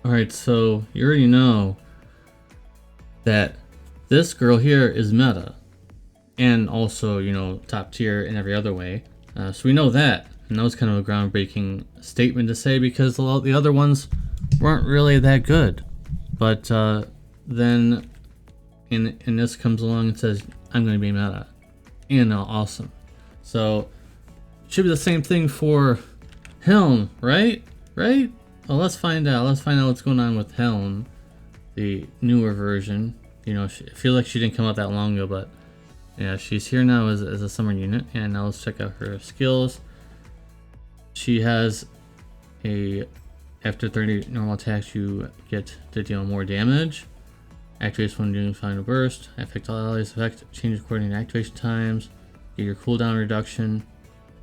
Alright, so you already know that this girl here is meta. And also, top tier in every other way. So we know that. And that was kind of a groundbreaking statement to say because a lot of the other ones weren't really that good. But then in this comes along and says, I'm going to be meta. And awesome. So, it should be the same thing for Helm, right? Right? Well, let's find out. Let's find out what's going on with Helm, the newer version. I feel like she didn't come out that long ago, but yeah, she's here now as a summer unit. And now let's check out her skills. She has after 30 normal attacks, you get to deal more damage. Activates when doing final burst. Affect all allies. Effect changes according to activation times. Get your cooldown reduction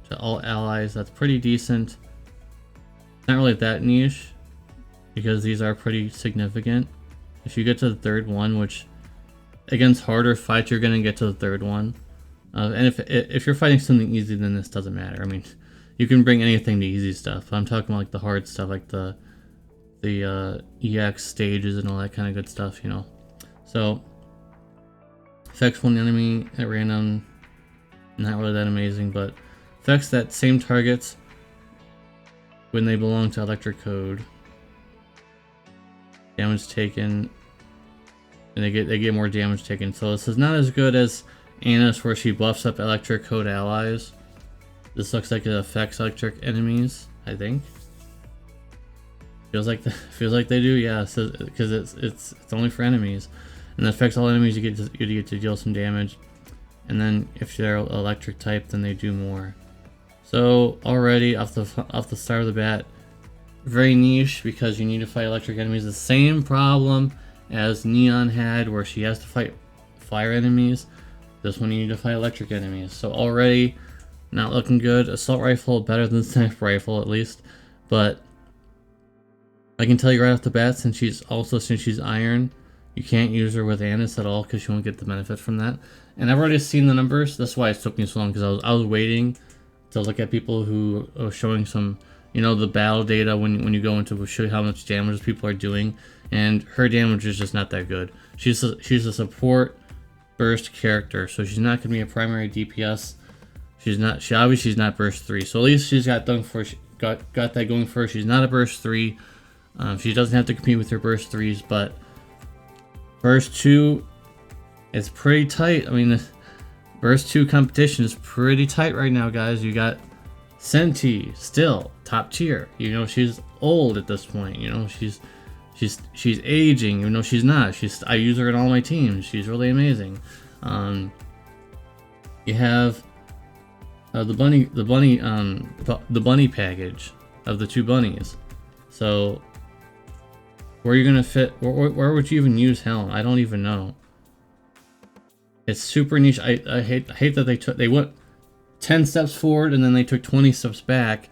to all allies. That's pretty decent. Not really that niche because these are pretty significant. If you get to the third one, which against harder fights you're gonna get to the third one, and if you're fighting something easy, then this doesn't matter. I mean, you can bring anything to easy stuff. I'm talking about like the hard stuff, like the EX stages and all that kind of good stuff, So affects one enemy at random. Not really that amazing, but affects that same targets when they belong to electric code. Damage taken, and they get more damage taken. So this is not as good as Anna's, where she buffs up electric code allies. This looks like it affects electric enemies, I think. Feels like they do, yeah. Because it's only for enemies, and it affects all enemies. You get to deal some damage, and then if they're electric type, then they do more. So already off the start of the bat, very niche because you need to fight electric enemies. The same problem as Neon had, where she has to fight fire enemies. This one you need to fight electric enemies. So already not looking good. Assault rifle better than sniper rifle at least, but I can tell you right off the bat, since she's iron, you can't use her with Annis at all because you won't get the benefit from that. And I've already seen the numbers. That's why it took me so long, because I was waiting to look at people who are showing some, the battle data when you go into show you how much damage people are doing, and her damage is just not that good. She's a support burst character, so she's not going to be a primary DPS. She's not burst 3. So at least she's got that going for her. She's not a burst 3. She doesn't have to compete with her burst 3s, but burst 2 is pretty tight. I mean, burst 2 competition is pretty tight right now, guys. You got Senti still top tier. She's old at this point. She's aging, even though she's not. I use her in all my teams. She's really amazing. You have the bunny package of the 2 bunnies. So where are you gonna fit? Where would you even use Helm? I don't even know. It's super niche. I hate that they went 10 steps forward and then they took 20 steps back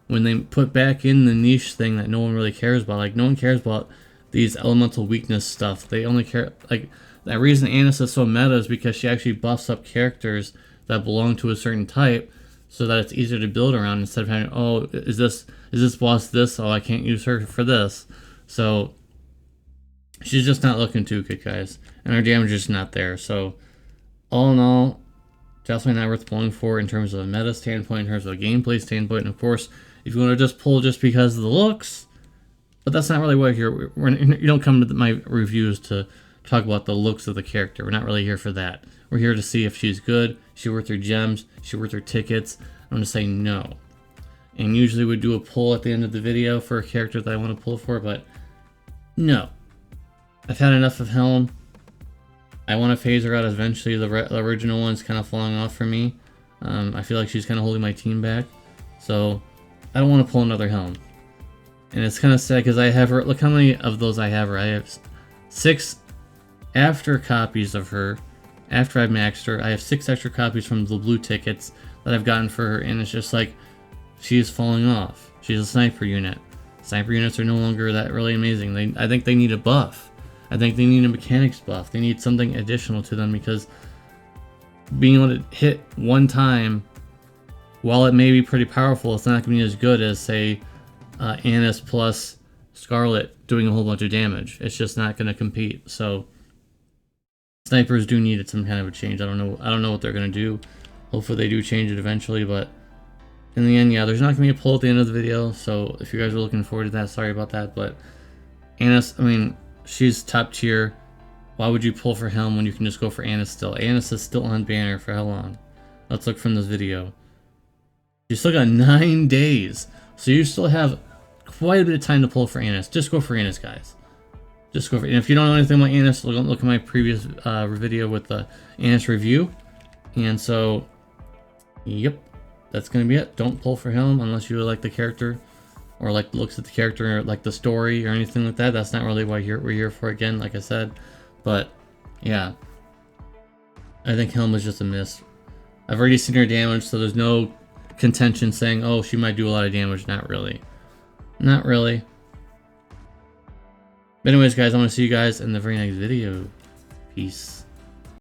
when they put back in the niche thing that no one really cares about. Like, no one cares about these elemental weakness stuff. They only care, like, the reason Annis is so meta is because she actually buffs up characters that belong to a certain type, so that it's easier to build around instead of having, oh, is this boss this? Oh, I can't use her for this. So she's just not looking too good, guys, and her damage is not there. So all in all, definitely not worth pulling for in terms of a meta standpoint, in terms of a gameplay standpoint. And of course, if you want to just pull just because of the looks, but that's not really what you don't come to my reviews to talk about the looks of the character. We're not really here for that. We're here to see if she's good, she's worth her gems, she's worth her tickets. I'm going to say no. And usually we do a pull at the end of the video for a character that I want to pull for, but no. I've had enough of Helm. I want to phase her out eventually. The original one's kind of falling off for me. I feel like she's kind of holding my team back. So I don't want to pull another Helm. And it's kind of sad because I have her. Look how many of those I have her. I have 6 after copies of her. After I've maxed her, I have 6 extra copies from the blue tickets that I've gotten for her. And it's just like, she's falling off. She's a sniper unit. Sniper units are no longer that really amazing. I think they need a buff. I think they need a mechanics buff. They need something additional to them, because being able to hit one time, while it may be pretty powerful, it's not going to be as good as, say, Annis plus Scarlet doing a whole bunch of damage. It's just not going to compete. So snipers do need some kind of a change. I don't know what they're going to do. Hopefully they do change it eventually, but in the end, yeah, there's not going to be a poll at the end of the video. So if you guys are looking forward to that, sorry about that. But Annis, I mean, she's top tier. Why would you pull for Helm when you can just go for Annis still? Annis is still on banner for how long? Let's look from this video. You still got 9 days. So you still have quite a bit of time to pull for Annis. Just go for Annis, guys. Just go for, and if you don't know anything about Annis, look at my previous video with the Annis review. And so, yep, that's going to be it. Don't pull for Helm unless you like the character, or like looks at the character, or like the story or anything like that. That's not really why we're here for, again, like I said. But yeah, I think Helm is just a miss. I've already seen her damage, so there's no contention saying, oh, she might do a lot of damage. Not really. Not really. But anyways, guys, I want to see you guys in the very next video. Peace.